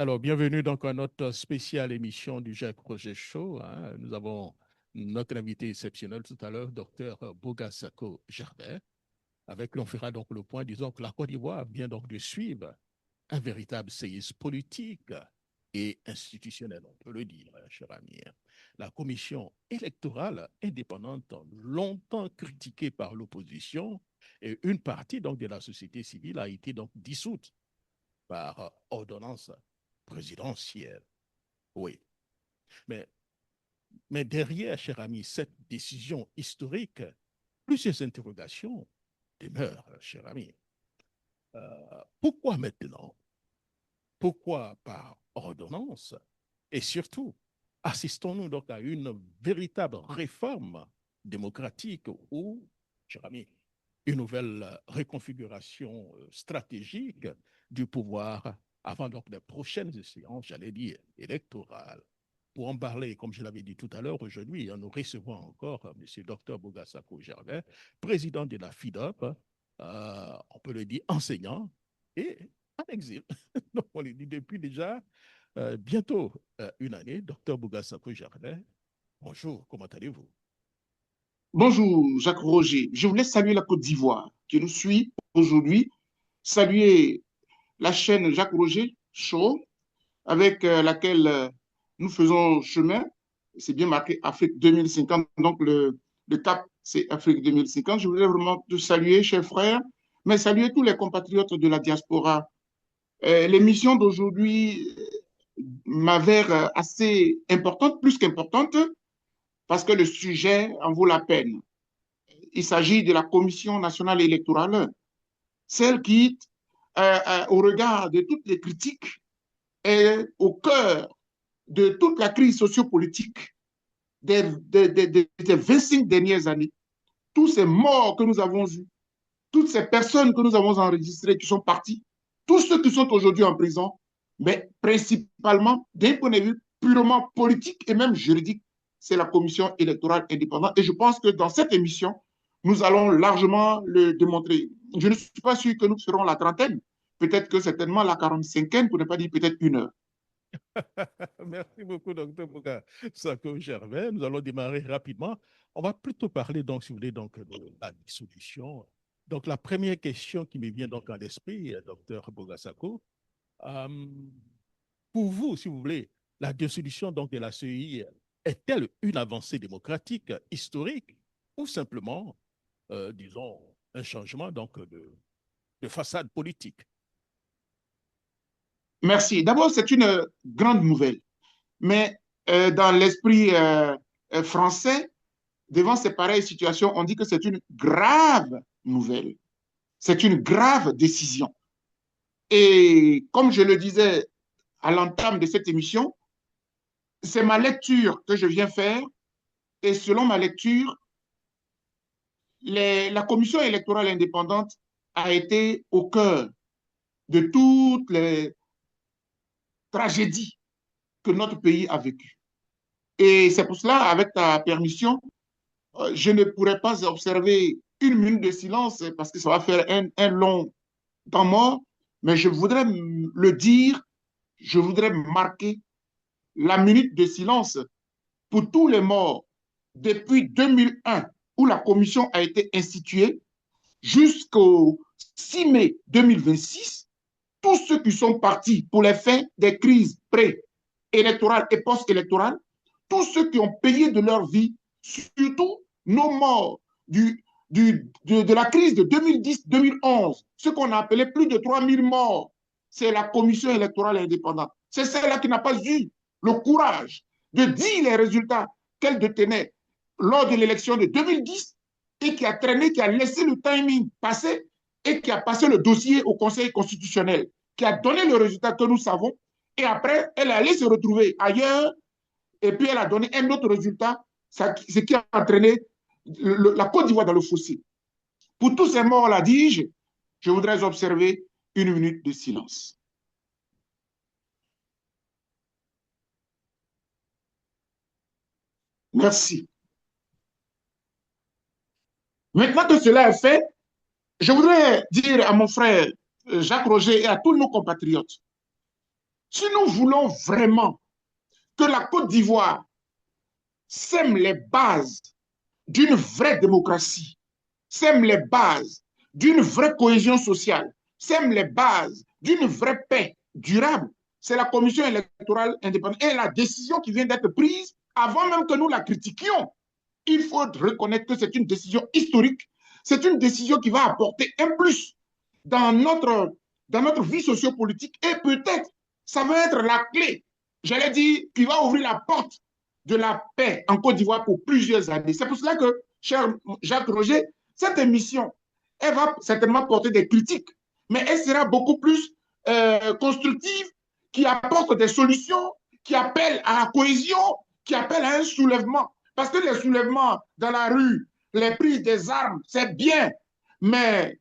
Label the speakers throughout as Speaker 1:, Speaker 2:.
Speaker 1: Alors, bienvenue donc à notre spéciale émission du Jacques Roger Show, hein. Nous avons notre invité exceptionnel tout à l'heure, docteur Bogassako Gervais, avec qui on fera donc le point. Disons que la Côte d'Ivoire vient donc de suivre un véritable séisme politique et institutionnel, on peut le dire, cher ami. La commission électorale indépendante, longtemps critiquée par l'opposition et une partie donc de la société civile, a été donc dissoute par ordonnance présidentielle. Oui. Mais, mais derrière, cher ami, cette décision historique, plusieurs interrogations demeurent, cher ami. Pourquoi maintenant? Pourquoi par ordonnance? Et surtout, assistons-nous donc à une véritable réforme démocratique ou, cher ami, une nouvelle reconfiguration stratégique du pouvoir avant donc les prochaines échéances, j'allais dire, électorales. Pour en parler, comme je l'avais dit tout à l'heure, aujourd'hui, nous recevons encore M. Dr Bogassako Gervais, président de la FIDOP, on peut le dire enseignant et en exil. Donc, on le dit depuis déjà bientôt une année. Dr Bogassako Gervais, bonjour, comment allez-vous?
Speaker 2: Bonjour, Jacques Roger. Je voulais saluer la Côte d'Ivoire qui nous suit aujourd'hui, saluer la chaîne Jacques Roger Show avec laquelle nous faisons chemin. C'est bien marqué Afrique 2050, donc le cap, c'est Afrique 2050. Je voulais vraiment te saluer, chers frères, mais saluer tous les compatriotes de la diaspora. L'émission d'aujourd'hui m'avère assez importante, plus qu'importante, parce que le sujet en vaut la peine. Il s'agit de la Commission nationale électorale, celle qui, au regard de toutes les critiques, est au cœur de toute la crise sociopolitique des 25 dernières années. Tous ces morts que nous avons eus, toutes ces personnes que nous avons enregistrées qui sont parties, tous ceux qui sont aujourd'hui en prison, mais principalement d'un point de vue purement politique et même juridique, c'est la commission électorale indépendante. Et je pense que dans cette émission, nous allons largement le démontrer. Je ne suis pas sûr que nous ferons la trentaine, peut-être que certainement la 45e, pour ne pas dire peut-être une heure.
Speaker 1: Merci beaucoup, docteur Bouga Sako Gervais. Nous allons démarrer rapidement. On va plutôt parler, donc, si vous voulez, donc, de la dissolution. Donc, la première question qui me vient donc à l'esprit, docteur Bogasako, euh, pour vous, si vous voulez, la dissolution donc, de la CEI est-elle une avancée démocratique, historique, ou simplement, disons, un changement donc, de façade politique?
Speaker 2: Merci. D'abord, c'est une grande nouvelle, mais dans l'esprit français, devant ces pareilles situations, on dit que c'est une grave nouvelle. C'est une grave décision. Et comme je le disais à l'entame de cette émission, c'est ma lecture que je viens faire. Et selon ma lecture, la commission électorale indépendante a été au cœur de toutes les tragédies que notre pays a vécues. Et c'est pour cela, avec ta permission, je ne pourrais pas observer une minute de silence parce que ça va faire un long temps mort, mais je voudrais le dire, je voudrais marquer la minute de silence pour tous les morts depuis 2001, où la commission a été instituée, jusqu'au 6 mai 2026, tous ceux qui sont partis pour les fins des crises pré-électorales et post-électorales, tous ceux qui ont payé de leur vie, surtout nos morts de la crise de 2010-2011, ce qu'on a appelé plus de 3000 morts, c'est la commission électorale indépendante. C'est celle-là qui n'a pas eu le courage de dire les résultats qu'elle détenait lors de l'élection de 2010 et qui a traîné, qui a laissé le timing passer et qui a passé le dossier au Conseil constitutionnel, qui a donné le résultat que nous savons. Et après, elle est allée se retrouver ailleurs et puis elle a donné un autre résultat, ce qui a entraîné la Côte d'Ivoire dans le fossé. Pour tous ces morts-là, dis-je, je voudrais observer une minute de silence. Merci. Maintenant que cela est fait, je voudrais dire à mon frère Jacques Roger et à tous nos compatriotes Si nous voulons vraiment que la Côte d'Ivoire sème les bases d'une vraie démocratie, sème les bases d'une vraie cohésion sociale, sème les bases d'une vraie paix durable, c'est la commission électorale indépendante et la décision qui vient d'être prise avant même que nous la critiquions. Il faut reconnaître que c'est une décision historique, c'est une décision qui va apporter un plus dans notre vie sociopolitique et peut-être ça va être la clé, j'allais dire, qui va ouvrir la porte de la paix en Côte d'Ivoire pour plusieurs années. C'est pour cela que, cher Jacques Roger, cette émission, elle va certainement porter des critiques, mais elle sera beaucoup plus constructive, qui apporte des solutions, qui appelle à la cohésion, qui appelle à un soulèvement. Parce que les soulèvements dans la rue, les prises des armes, c'est bien, mais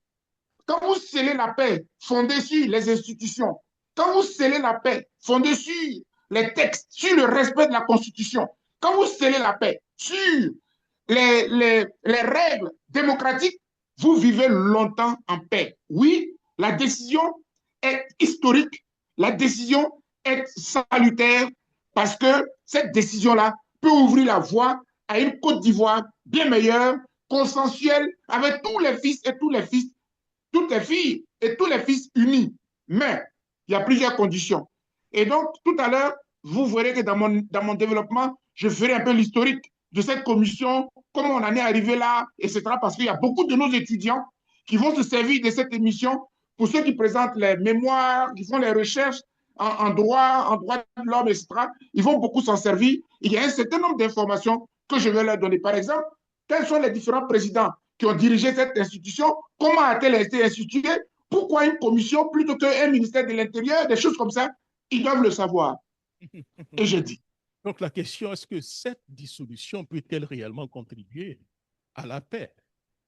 Speaker 2: quand vous scellez la paix fondée sur les institutions, quand vous scellez la paix fondée sur les textes, sur le respect de la Constitution, quand vous scellez la paix sur les règles démocratiques, vous vivez longtemps en paix. Oui, la décision est historique, la décision est salutaire parce que cette décision-là peut ouvrir la voie à une Côte d'Ivoire bien meilleure, consensuelle, avec tous les fils et tous les fils, toutes les filles et tous les fils unis. Mais il y a plusieurs conditions. Et donc, tout à l'heure, vous verrez que dans mon développement, je ferai un peu l'historique de cette commission, comment on en est arrivé là, etc. Parce qu'il y a beaucoup de nos étudiants qui vont se servir de cette émission pour ceux qui présentent les mémoires, qui font les recherches en droit de l'homme, etc. Ils vont beaucoup s'en servir. Il y a un certain nombre d'informations que je vais leur donner. Par exemple, quels sont les différents présidents qui ont dirigé cette institution? Comment a-t-elle été instituée? Pourquoi une commission plutôt qu'un ministère de l'Intérieur? Des choses comme ça, ils doivent le savoir. Et je dis.
Speaker 1: Donc la question, est-ce que cette dissolution peut-elle réellement contribuer à la paix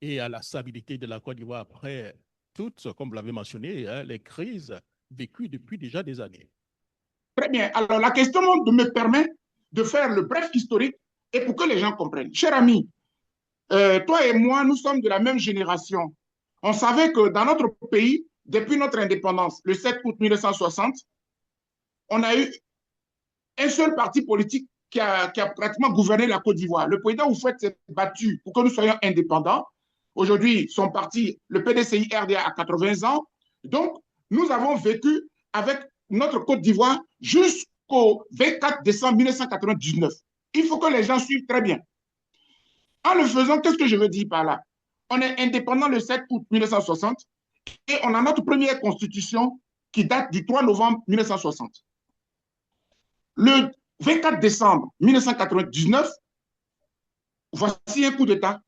Speaker 1: et à la stabilité de la Côte d'Ivoire après toutes, comme vous l'avez mentionné, hein, les crises vécues depuis déjà des années?
Speaker 2: Très bien. Alors la question me permet de faire le bref historique et pour que les gens comprennent. Cher ami, toi et moi, nous sommes de la même génération. On savait que dans notre pays, depuis notre indépendance, le 7 août 1960, on a eu un seul parti politique qui a pratiquement gouverné la Côte d'Ivoire. Le président Houphouët s'est battu pour que nous soyons indépendants. Aujourd'hui, son parti, le PDCI-RDA, a 80 ans. Donc, nous avons vécu avec notre Côte d'Ivoire jusqu'au 24 décembre 1999. Il faut que les gens suivent très bien. En le faisant, qu'est-ce que je veux dire par là? On est indépendant le 7 août 1960 et on a notre première constitution qui date du 3 novembre 1960. Le 24 décembre 1999, voici un coup d'État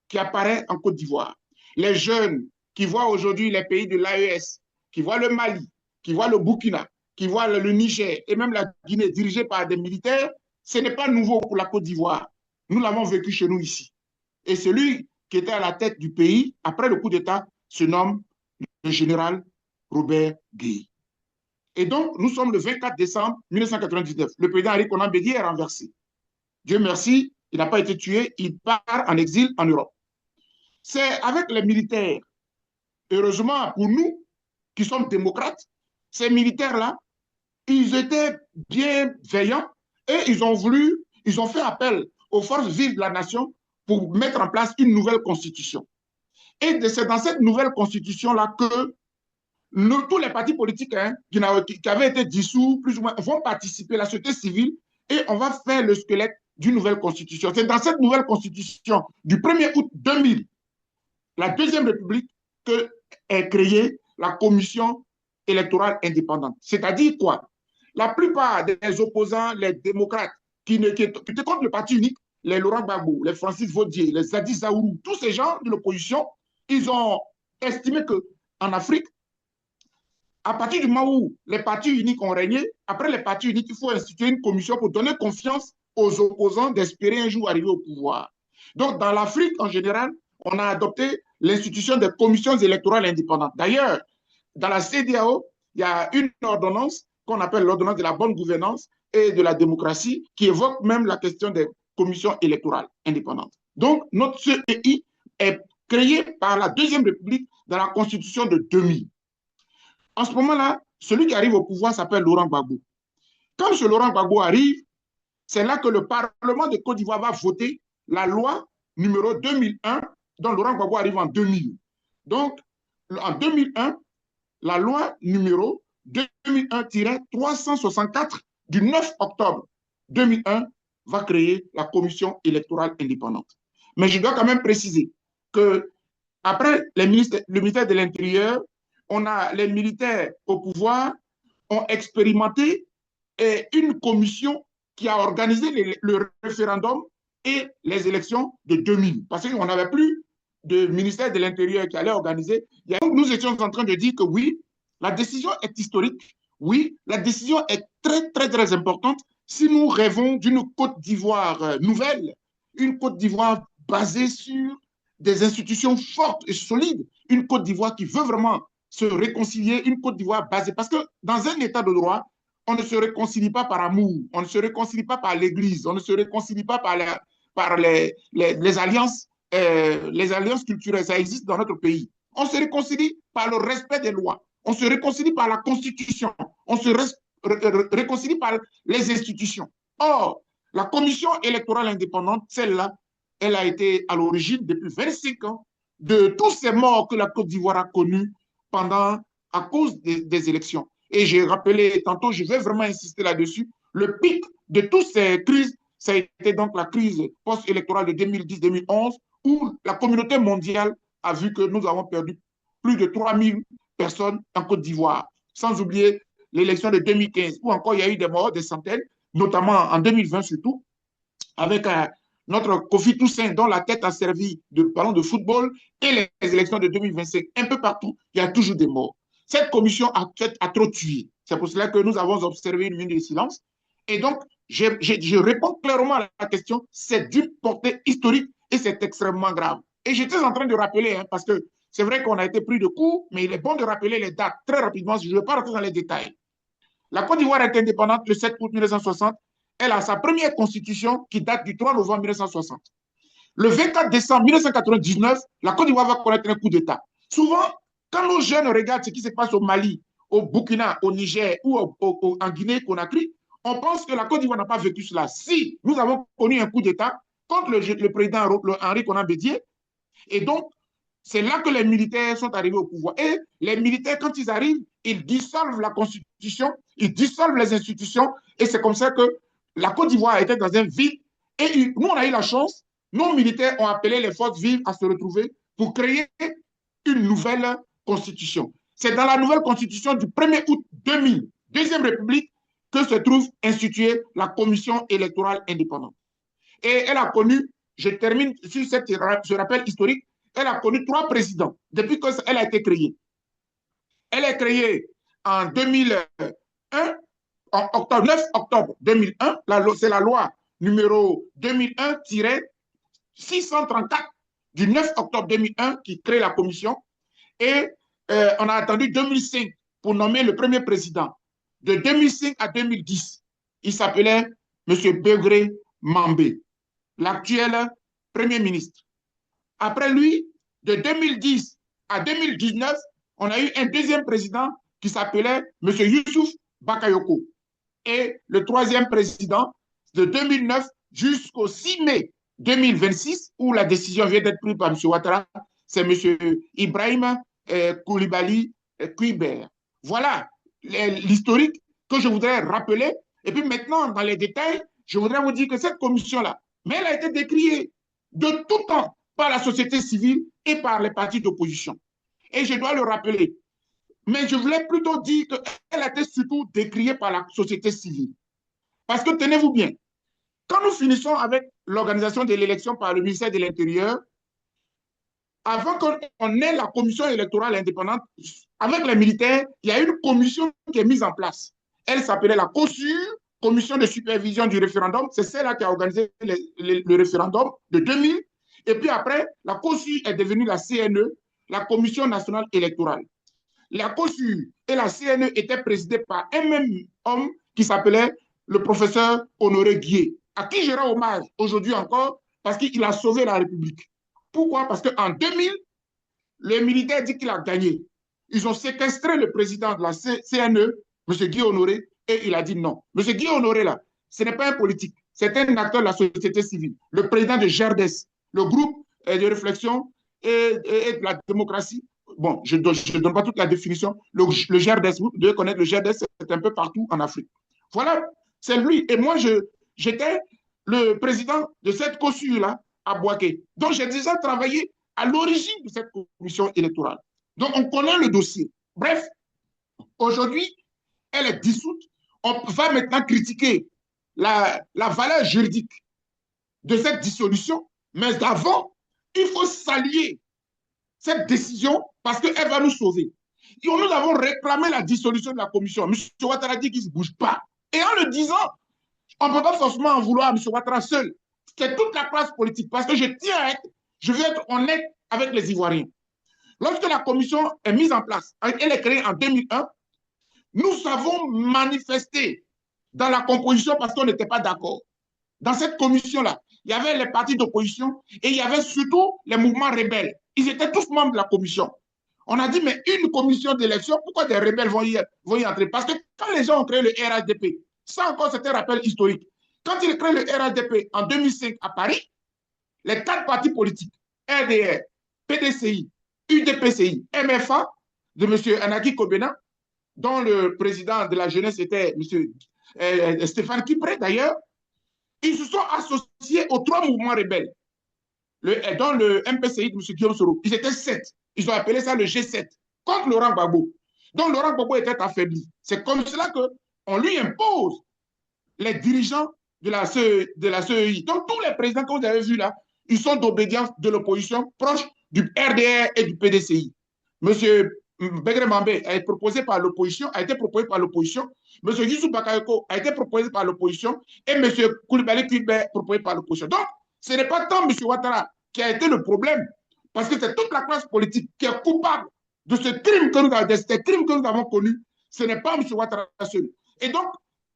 Speaker 2: qui apparaît en Côte d'Ivoire. Les jeunes qui voient aujourd'hui les pays de l'AES, qui voient le Mali, qui voient le Burkina, qui voient le Niger et même la Guinée dirigée par des militaires, ce n'est pas nouveau pour la Côte d'Ivoire. Nous l'avons vécu chez nous ici. Et celui qui était à la tête du pays, après le coup d'État, se nomme le général Robert Guèye. Et donc, nous sommes le 24 décembre 1999. Le président Henri Konan Bédié est renversé. Dieu merci, il n'a pas été tué, il part en exil en Europe. C'est avec les militaires, heureusement pour nous, qui sommes démocrates, ces militaires-là, ils étaient bienveillants et ils ont fait appel aux forces vives de la nation pour mettre en place une nouvelle constitution. Et c'est dans cette nouvelle constitution-là que tous les partis politiques qui avaient été dissous, plus ou moins, vont participer, la société civile, et on va faire le squelette d'une nouvelle constitution. C'est dans cette nouvelle constitution du 1er août 2000, la Deuxième République, que est créée la commission électorale indépendante. C'est-à-dire quoi? La plupart des opposants, les démocrates, qui étaient contre le parti unique, les Laurent Gbagbo, les Francis Vaudier, les Zadi Zaourou, tous ces gens de l'opposition, ils ont estimé qu'en Afrique, à partir du moment où les partis uniques ont régné, après les partis uniques, il faut instituer une commission pour donner confiance aux opposants d'espérer un jour arriver au pouvoir. Donc, dans l'Afrique en général, on a adopté l'institution des commissions électorales indépendantes. D'ailleurs, dans la CEDEAO, il y a une ordonnance qu'on appelle l'ordonnance de la bonne gouvernance et de la démocratie qui évoque même la question des commissions électorales indépendantes. Donc, notre CEI est créé par la Deuxième République dans la Constitution de 2000. En ce moment-là, celui qui arrive au pouvoir s'appelle Laurent Gbagbo. Quand M. Laurent Gbagbo arrive, c'est là que le Parlement de Côte d'Ivoire va voter la loi numéro 2001, dont Laurent Gbagbo arrive en 2000. Donc, en 2001, la loi numéro 2001-364 du 9 octobre 2001 va créer la commission électorale indépendante. Mais je dois quand même préciser que après le ministère de l'Intérieur, on a les militaires au pouvoir ont expérimenté une commission qui a organisé le référendum et les élections de 2000. Parce qu'on n'avait plus de ministère de l'Intérieur qui allait organiser. Donc, nous étions en train de dire que oui, la décision est historique. Oui, la décision est très, très, très importante si nous rêvons d'une Côte d'Ivoire nouvelle, une Côte d'Ivoire basée sur des institutions fortes et solides, une Côte d'Ivoire qui veut vraiment se réconcilier, une Côte d'Ivoire basée. Parce que dans un état de droit, on ne se réconcilie pas par amour, on ne se réconcilie pas par l'Église, on ne se réconcilie pas par les alliances culturelles. Ça existe dans notre pays. On se réconcilie par le respect des lois, on se réconcilie par la Constitution, on se réconcilie par les institutions. Or, la commission électorale indépendante, celle-là, elle a été à l'origine depuis 25 ans de tous ces morts que la Côte d'Ivoire a connus à cause des élections. Et j'ai rappelé tantôt, je vais vraiment insister là-dessus, le pic de toutes ces crises, ça a été donc la crise post-électorale de 2010-2011, où la communauté mondiale a vu que nous avons perdu plus de 3000 personnes en Côte d'Ivoire, sans oublier l'élection de 2015, où encore il y a eu des morts, des centaines, notamment en 2020 surtout, avec notre Kofi Toussaint, dont la tête a servi de ballon de football, et les élections de 2025. Un peu partout, il y a toujours des morts. Cette commission a trop tué. C'est pour cela que nous avons observé une minute de silence. Et donc, je réponds clairement à la question, c'est d'une portée historique et c'est extrêmement grave. Et j'étais en train de rappeler, parce que c'est vrai qu'on a été pris de court, mais il est bon de rappeler les dates très rapidement, je ne vais pas rentrer dans les détails. La Côte d'Ivoire est indépendante le 7 août 1960. Elle a sa première constitution qui date du 3 novembre 1960. Le 24 décembre 1999, la Côte d'Ivoire va connaître un coup d'État. Souvent, quand nos jeunes regardent ce qui se passe au Mali, au Burkina, au Niger ou en Guinée-Conakry, on pense que la Côte d'Ivoire n'a pas vécu cela. Si, nous avons connu un coup d'État contre le président Henri Konan Bédié, et donc, c'est là que les militaires sont arrivés au pouvoir. Et les militaires, quand ils arrivent, ils dissolvent la Constitution, ils dissolvent les institutions, et c'est comme ça que la Côte d'Ivoire était dans un vide. Et nous, on a eu la chance, nos militaires ont appelé les forces vives à se retrouver pour créer une nouvelle constitution. C'est dans la nouvelle constitution du 1er août 2000, Deuxième République, que se trouve instituée la commission électorale indépendante. Et elle a connu, je termine sur ce rappel historique, elle a connu 3 présidents depuis qu'elle a été créée. Elle est créée en 2001, en octobre, 9 octobre 2001, c'est la loi numéro 2001-634 du 9 octobre 2001 qui crée la commission. Et on a attendu 2005 pour nommer le premier président. De 2005 à 2010, il s'appelait M. Begré Mambé, l'actuel premier ministre. Après lui, de 2010 à 2019, on a eu un deuxième président qui s'appelait M. Youssouf Bakayoko. Et le troisième président, de 2009 jusqu'au 6 mai 2026, où la décision vient d'être prise par M. Ouattara, c'est M. Ibrahim Koulibaly Kuiber. Voilà l'historique que je voudrais rappeler. Et puis maintenant, dans les détails, je voudrais vous dire que cette commission-là, mais elle a été décriée de tout temps par la société civile et par les partis d'opposition. Et je dois le rappeler. Mais je voulais plutôt dire qu'elle a été surtout décriée par la société civile. Parce que tenez-vous bien, quand nous finissons avec l'organisation de l'élection par le ministère de l'Intérieur, avant qu'on ait la commission électorale indépendante, avec les militaires, il y a une commission qui est mise en place. Elle s'appelait la COSUR, Commission de supervision du référendum. C'est celle-là qui a organisé le référendum de 2000. Et puis après, la COSUR est devenue la CNE, la Commission nationale électorale. La COSUR et la CNE étaient présidées par un même homme qui s'appelait le professeur Honoré Guier, à qui je rends hommage aujourd'hui encore parce qu'il a sauvé la République. Pourquoi? Parce qu'en 2000, le militaire dit qu'il a gagné. Ils ont séquestré le président de la CNE, M. Guy Honoré, et il a dit non. M. Guy Honoré, là, ce n'est pas un politique, c'est un acteur de la société civile, le président de GERDES, le groupe de réflexion et de la démocratie. Bon, je ne donne pas toute la définition. Le GERDES, vous devez connaître le GERDES, c'est un peu partout en Afrique. Voilà, c'est lui. Et moi, j'étais le président de cette COSU-là à Bouaké. Donc, j'ai déjà travaillé à l'origine de cette commission électorale. Donc, on connaît le dossier. Bref, aujourd'hui, elle est dissoute. On va maintenant critiquer la valeur juridique de cette dissolution. Mais d'avant, il faut saluer cette décision parce qu'elle va nous sauver. Et nous avons réclamé la dissolution de la commission. M. Ouattara dit qu'il ne se bouge pas. Et en le disant, on ne peut pas forcément en vouloir à M. Ouattara seul. C'est toute la classe politique. Parce que je veux être honnête avec les Ivoiriens. Lorsque la commission est mise en place, elle est créée en 2001, nous avons manifesté dans la composition parce qu'on n'était pas d'accord. Dans cette commission-là, il y avait les partis d'opposition et il y avait surtout les mouvements rebelles. Ils étaient tous membres de la commission. On a dit, mais une commission d'élection, pourquoi des rebelles vont y entrer? Parce que quand les gens ont créé le RHDP, ça encore, c'était un rappel historique. Quand ils créent le RHDP en 2005 à Paris, les 4 partis politiques, RDR, PDCI, UDPCI, MFA, de M. Anaki Kobena, dont le président de la jeunesse était M. Stéphane Kipré d'ailleurs, ils se sont associés aux 3 mouvements rebelles, dont le MPCI de M. Guillaume Soro. Ils étaient 7. Ils ont appelé ça le G7, contre Laurent Gbagbo. Donc Laurent Gbagbo était affaibli. C'est comme cela qu'on lui impose les dirigeants de la CEI. Donc tous les présidents que vous avez vus là, ils sont d'obédience de l'opposition, proches du RDR et du PDCI. Monsieur Begré Mambé a été proposé par l'opposition, M. Youssou Bakayoko a été proposé par l'opposition et M. Koulibaly Kouibé proposé par l'opposition. Donc, ce n'est pas tant M. Ouattara qui a été le problème, parce que c'est toute la classe politique qui est coupable de ces crimes que nous avons connus. Ce n'est pas M. Ouattara seul. Et donc,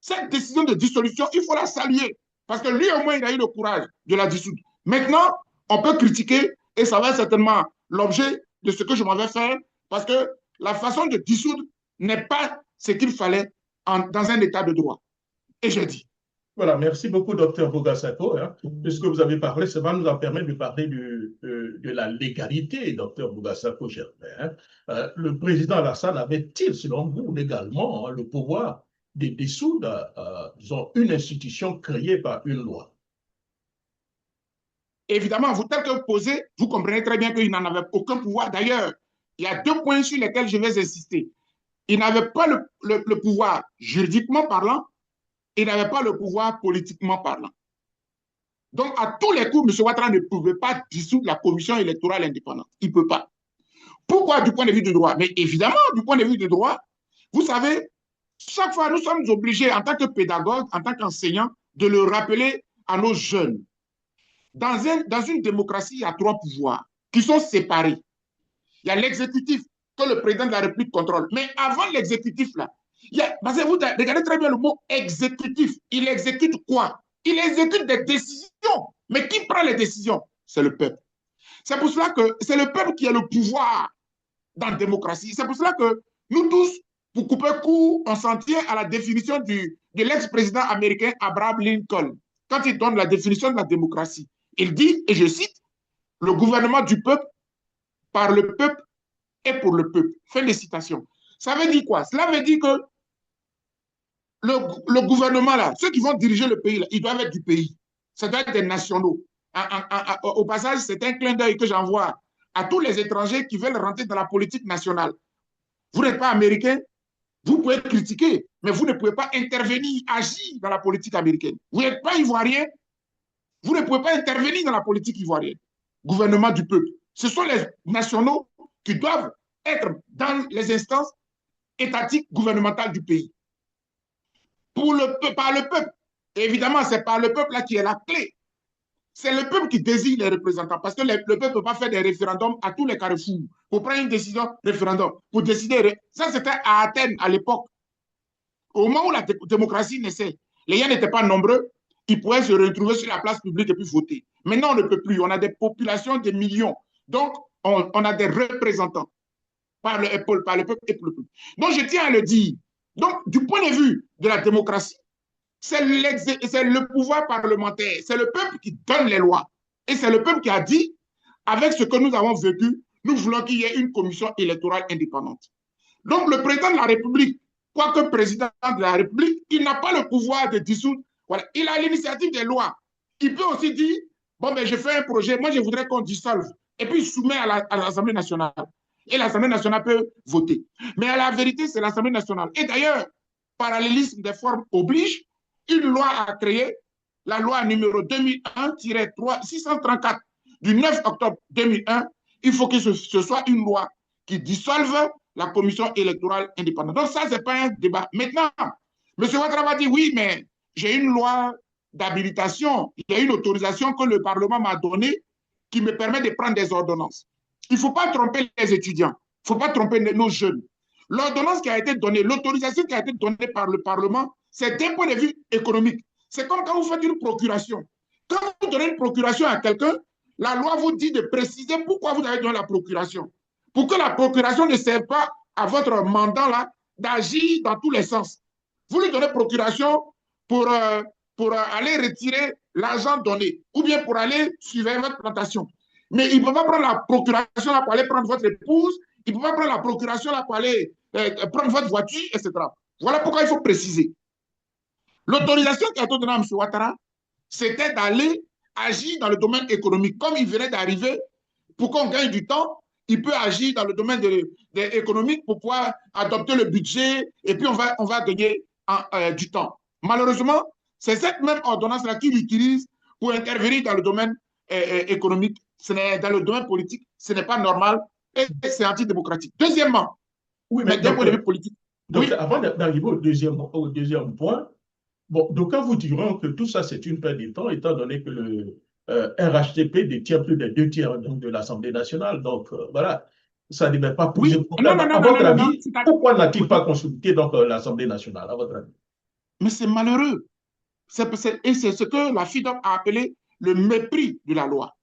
Speaker 2: cette décision de dissolution, il faut la saluer, parce que lui, au moins, il a eu le courage de la dissoudre. Maintenant, on peut critiquer, et ça va être certainement l'objet de ce que je m'en vais faire, parce que la façon de dissoudre n'est pas ce qu'il fallait dans un état de droit. Et je dis.
Speaker 3: Voilà, merci beaucoup, docteur Bogassako. Puisque vous avez parlé, ça va nous en permettre de parler de la légalité, docteur Bogassako-Gervais. Le président Alassane avait-il, selon vous, légalement, le pouvoir de dissoudre, disons, une institution créée par une loi?
Speaker 2: Évidemment, tel que vous posez, vous comprenez très bien qu'il n'en avait aucun pouvoir. D'ailleurs, il y a 2 points sur lesquels je vais insister. Il n'avait pas le pouvoir juridiquement parlant, il n'avait pas le pouvoir politiquement parlant. Donc, à tous les coups, M. Ouattara ne pouvait pas dissoudre la commission électorale indépendante. Il ne peut pas. Pourquoi du point de vue du droit? Mais évidemment, du point de vue du droit, vous savez, chaque fois, nous sommes obligés, en tant que pédagogue, en tant qu'enseignant, de le rappeler à nos jeunes. Dans une démocratie, il y a 3 pouvoirs qui sont séparés. Il y a l'exécutif que le président de la République contrôle. Mais avant l'exécutif, là, parce que vous regardez très bien le mot exécutif. Il exécute quoi? Il exécute des décisions. Mais qui prend les décisions? C'est le peuple. C'est pour cela que c'est le peuple qui a le pouvoir dans la démocratie. C'est pour cela que nous tous, pour couper court, on s'en tient à la définition de l'ex-président américain Abraham Lincoln. Quand il donne la définition de la démocratie, il dit, et je cite, le gouvernement du peuple, par le peuple et pour le peuple. Fin de citation. Ça veut dire quoi? Cela veut dire que le gouvernement, là, ceux qui vont diriger le pays, là, ils doivent être du pays. Ça doit être des nationaux. Au passage, c'est un clin d'œil que j'envoie à tous les étrangers qui veulent rentrer dans la politique nationale. Vous n'êtes pas américain, vous pouvez critiquer, mais vous ne pouvez pas intervenir, agir dans la politique américaine. Vous n'êtes pas ivoirien, vous ne pouvez pas intervenir dans la politique ivoirienne. Gouvernement du peuple. Ce sont les nationaux qui doivent être dans les instances étatiques gouvernementales du pays. Par le peuple. Et évidemment, c'est par le peuple là qui est la clé. C'est le peuple qui désigne les représentants parce que le peuple ne peut pas faire des référendums à tous les carrefours pour prendre une décision référendum. Pour décider, ça c'était à Athènes à l'époque. Au moment où la démocratie naissait, les gens n'étaient pas nombreux, ils pouvaient se retrouver sur la place publique et puis voter. Maintenant, on ne peut plus. On a des populations de millions. Donc, on a des représentants. par le peuple et pour le peuple. Donc, je tiens à le dire. Donc, du point de vue de la démocratie, c'est le pouvoir parlementaire, c'est le peuple qui donne les lois. Et c'est le peuple qui a dit, avec ce que nous avons vécu, nous voulons qu'il y ait une commission électorale indépendante. Donc, le président de la République, quoique président de la République, il n'a pas le pouvoir de dissoudre. Voilà. Il a l'initiative des lois. Il peut aussi dire, bon, ben, je fais un projet, moi, je voudrais qu'on dissolve. Et puis, il soumet à l'Assemblée nationale. Et l'Assemblée nationale peut voter. Mais à la vérité, c'est l'Assemblée nationale. Et d'ailleurs, parallélisme des formes oblige, une loi a créé, la loi numéro 2001-634 du 9 octobre 2001. Il faut que ce soit une loi qui dissolve la commission électorale indépendante. Donc ça, ce n'est pas un débat. Maintenant, M. Ouattara va dire, oui, mais j'ai une loi d'habilitation, il y a une autorisation que le Parlement m'a donnée qui me permet de prendre des ordonnances. Il ne faut pas tromper les étudiants, il ne faut pas tromper nos jeunes. L'ordonnance qui a été donnée, l'autorisation qui a été donnée par le Parlement, c'est d'un point de vue économique. C'est comme quand vous faites une procuration. Quand vous donnez une procuration à quelqu'un, la loi vous dit de préciser pourquoi vous avez donné la procuration. Pour que la procuration ne serve pas à votre mandat là d'agir dans tous les sens. Vous lui donnez procuration pour aller retirer l'argent donné ou bien pour aller surveiller votre plantation. Mais il ne peut pas prendre la procuration là pour aller prendre votre épouse, il ne peut pas prendre la procuration là pour aller prendre votre voiture, etc. Voilà pourquoi il faut préciser. L'autorisation qui a été donnée à M. Ouattara, c'était d'aller agir dans le domaine économique. Comme il venait d'arriver, pour qu'on gagne du temps, il peut agir dans le domaine économique pour pouvoir adopter le budget et puis on va gagner du temps. Malheureusement, c'est cette même ordonnance-là qu'il utilise pour intervenir dans le domaine économique. Dans le domaine politique, ce n'est pas normal et c'est antidémocratique. Deuxièmement,
Speaker 3: oui, mais
Speaker 2: d'un point de vue politique.
Speaker 3: Donc, oui. Avant d'arriver au deuxième point, bon, d'aucuns vous diront que tout ça, c'est une perte de temps, étant donné que le RHDP détient plus des 2 tiers de l'Assemblée nationale. Donc, voilà, ça ne devait pas poser problème.
Speaker 2: Non,
Speaker 3: à votre avis, pourquoi n'a-t-il pas consulté l'Assemblée nationale, à votre avis?
Speaker 2: Mais c'est malheureux. Et c'est ce que la FIDOC a appelé le mépris de la loi.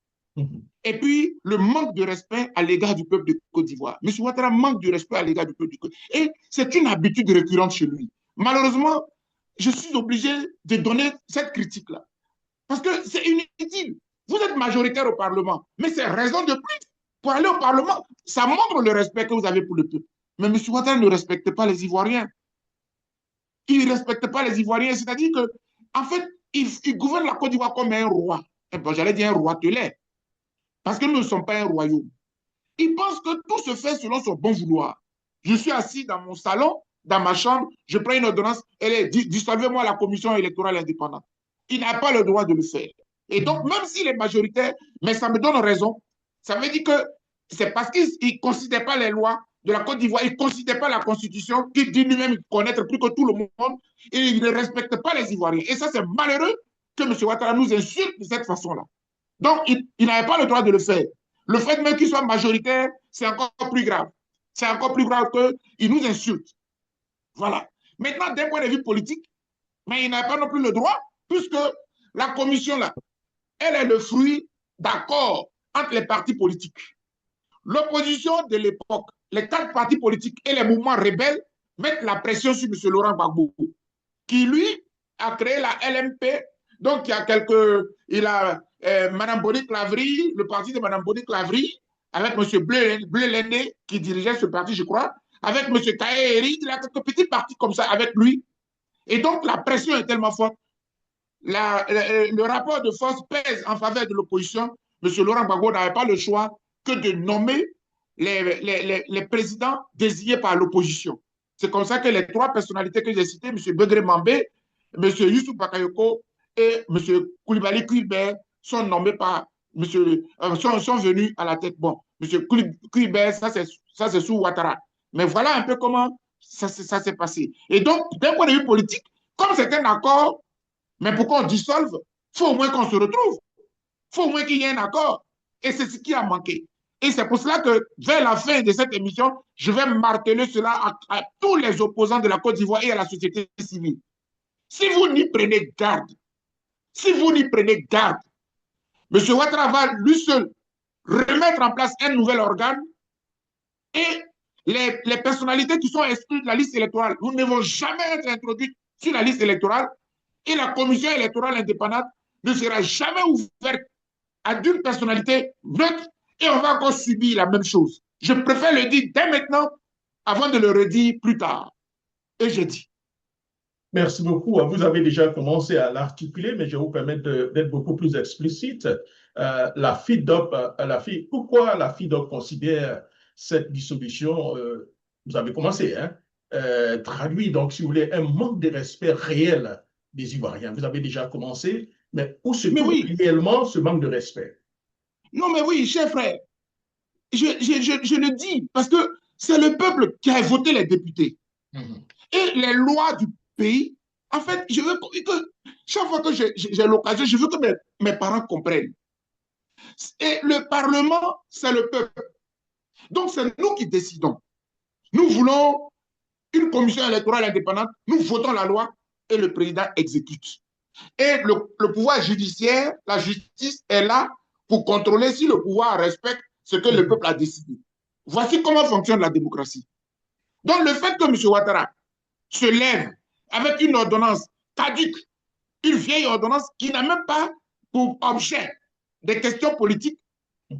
Speaker 2: Et puis, le manque de respect à l'égard du peuple de Côte d'Ivoire. M. Ouattara manque de respect à l'égard du peuple de Côte d'Ivoire. Et c'est une habitude récurrente chez lui. Malheureusement, je suis obligé de donner cette critique-là. Parce que c'est inutile. Vous êtes majoritaire au Parlement, mais c'est raison de plus pour aller au Parlement. Ça montre le respect que vous avez pour le peuple. Mais M. Ouattara ne respecte pas les Ivoiriens. Il ne respecte pas les Ivoiriens. C'est-à-dire qu'en fait, il gouverne la Côte d'Ivoire comme un roi. Bon, j'allais dire un roitelet. Parce que nous ne sommes pas un royaume. Il pense que tout se fait selon son bon vouloir. Je suis assis dans mon salon, dans ma chambre, je prends une ordonnance, elle est dissolvez-moi la commission électorale indépendante. Il n'a pas le droit de le faire. Et donc, même s'il est majoritaire, mais ça me donne raison, ça veut dire que c'est parce qu'il ne considère pas les lois de la Côte d'Ivoire, il ne considère pas la Constitution, qu'il dit lui-même connaître plus que tout le monde, et il ne respecte pas les Ivoiriens. Et ça, c'est malheureux que M. Ouattara nous insulte de cette façon-là. Donc, il n'avait pas le droit de le faire. Le fait même qu'il soit majoritaire, c'est encore plus grave. C'est encore plus grave qu'il nous insulte. Voilà. Maintenant, d'un point de vue politique, mais il n'a pas non plus le droit, puisque la commission, là, elle est le fruit d'accords entre les partis politiques. L'opposition de l'époque, les 4 partis politiques et les mouvements rebelles mettent la pression sur M. Laurent Gbagbo, qui, lui, a créé la LMP. Donc, il a Mme Boni Clavry, le parti de Mme Boni Clavry, avec M. Bleu Lendé, qui dirigeait ce parti, je crois, avec M. Kaeri, il a quelques petits partis comme ça avec lui. Et donc, la pression est tellement forte. Le rapport de force pèse en faveur de l'opposition. M. Laurent Gbagbo n'avait pas le choix que de nommer les présidents désignés par l'opposition. C'est comme ça que les 3 personnalités que j'ai citées, M. Begré Mambé, M. Youssou Bakayoko et M. Koulibaly Kuilbert sont nommés par sont venus à la tête. Bon, M. Kuilbert, ça c'est sous Ouattara. Mais voilà un peu comment ça s'est passé. Et donc, d'un point de vue politique, comme c'est un accord, mais pour qu'on dissolve, il faut au moins qu'on se retrouve. Il faut au moins qu'il y ait un accord. Et c'est ce qui a manqué. Et c'est pour cela que, vers la fin de cette émission, je vais marteler cela à tous les opposants de la Côte d'Ivoire et à la société civile. Si vous n'y prenez garde, M. Ouattara va lui seul remettre en place un nouvel organe et les personnalités qui sont exclues de la liste électorale ne vont jamais être introduites sur la liste électorale et la commission électorale indépendante ne sera jamais ouverte à d'une personnalité neutre et on va encore subir la même chose. Je préfère le dire dès maintenant avant de le redire plus tard. Et je dis.
Speaker 3: Merci beaucoup. Vous avez déjà commencé à l'articuler, mais je vais vous permettre d'être beaucoup plus explicite. La FIDOP, pourquoi la FIDOP considère cette dissolution, vous avez commencé, hein, traduit donc, si vous voulez, un manque de respect réel des Ivoiriens. Vous avez déjà commencé, mais où se trouve réellement ce manque de respect?
Speaker 2: Non, mais oui, cher frère, je le dis parce que c'est le peuple qui a voté les députés. Et les lois du pays, en fait, je veux que chaque fois que j'ai l'occasion, je veux que mes parents comprennent. Et le Parlement, c'est le peuple. Donc, c'est nous qui décidons. Nous voulons une commission électorale indépendante, nous votons la loi et le président exécute. Et le pouvoir judiciaire, la justice est là pour contrôler si le pouvoir respecte ce que le peuple a décidé. Voici comment fonctionne la démocratie. Donc, le fait que M. Ouattara se lève avec une ordonnance caduque, une vieille ordonnance qui n'a même pas pour objet des questions politiques,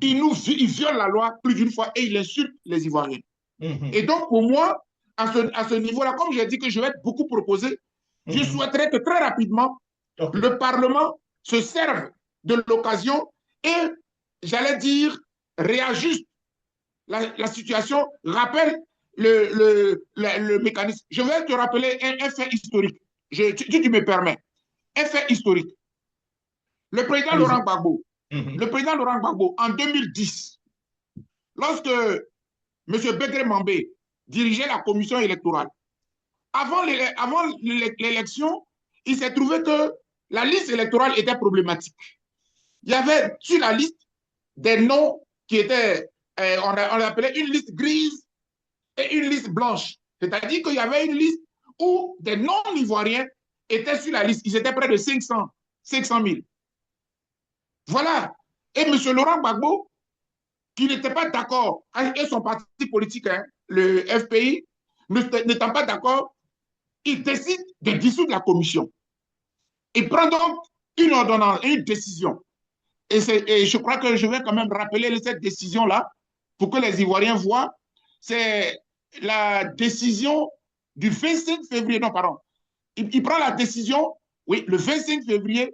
Speaker 2: il viole la loi plus d'une fois et il insulte les Ivoiriens. Et donc, pour moi, à ce niveau-là, comme j'ai dit que je vais être beaucoup proposé, je souhaiterais que très rapidement, le Parlement se serve de l'occasion et, j'allais dire, réajuste la situation, rappelle le mécanisme. Je vais te rappeler un fait historique, si tu me permets. Un fait historique. Le président Laurent Gbagbo, en 2010, lorsque M. Bégré Mambé dirigeait la commission électorale, avant l'élection, il s'est trouvé que la liste électorale était problématique. Il y avait sur la liste des noms qui étaient, on appelait une liste grise et une liste blanche. C'est-à-dire qu'il y avait une liste où des non-ivoiriens étaient sur la liste. Ils étaient près de 500 000. Voilà. Et M. Laurent Gbagbo, qui n'était pas d'accord, et son parti politique, hein, le FPI, n'étant pas d'accord, il décide de dissoudre la commission. Il prend donc une ordonnance, une décision. Et je crois que je vais quand même rappeler cette décision-là pour que les Ivoiriens voient. C'est la décision du 25 février, non, pardon. Il prend la décision, oui, le 25 février,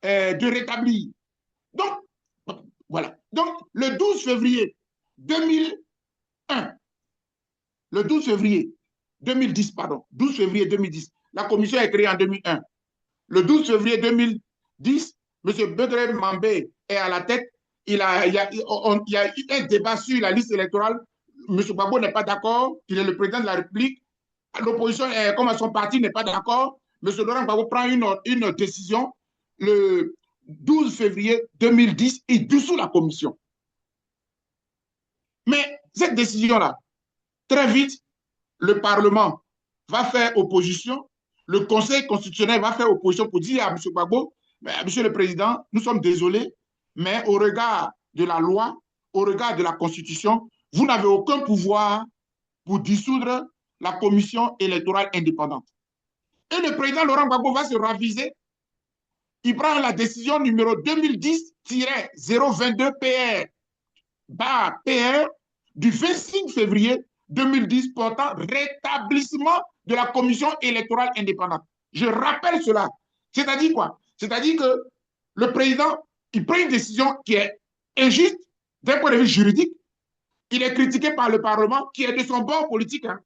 Speaker 2: de rétablir. Donc, voilà. Donc, le 12 février 2001, le 12 février 2010, pardon, 12 février 2010, la commission est créée en 2001. Le 12 février 2010, M. Bégré Mambé est à la tête. Il y a eu un débat sur la liste électorale. M. Gbagbo n'est pas d'accord. Il est le président de la République. L'opposition, comme son parti n'est pas d'accord, M. Laurent Gbagbo prend une décision. Le 12 février 2010, il dissout la commission. Mais cette décision-là, très vite, le Parlement va faire opposition. Le Conseil constitutionnel va faire opposition pour dire à M. Gbagbo, Monsieur le Président, nous sommes désolés, mais au regard de la loi, au regard de la Constitution, vous n'avez aucun pouvoir pour dissoudre la commission électorale indépendante. Et le président Laurent Gbagbo va se raviser. Il prend la décision numéro 2010-022 PR du 25 février 2010 portant rétablissement de la commission électorale indépendante. Je rappelle cela. C'est-à-dire quoi? C'est-à-dire que le président, il prend une décision qui est injuste d'un point de vue juridique. Il est critiqué par le Parlement qui est de son bord politique. Hein.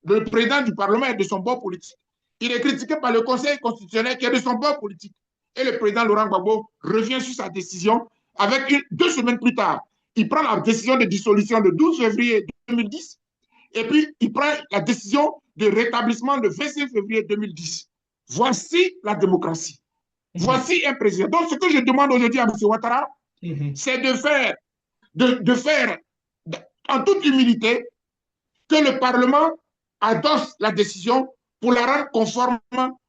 Speaker 2: Le président du Parlement est de son bord politique. Il est critiqué par le Conseil constitutionnel qui est de son bord politique. Et le président Laurent Gbagbo revient sur sa décision avec 2 semaines plus tard. Il prend la décision de dissolution le 12 février 2010 et puis il prend la décision de rétablissement le 25 février 2010. Voici la démocratie. Voici un président. Donc, ce que je demande aujourd'hui à M. Ouattara, c'est de faire en toute humilité que le Parlement adosse la décision pour la rendre conforme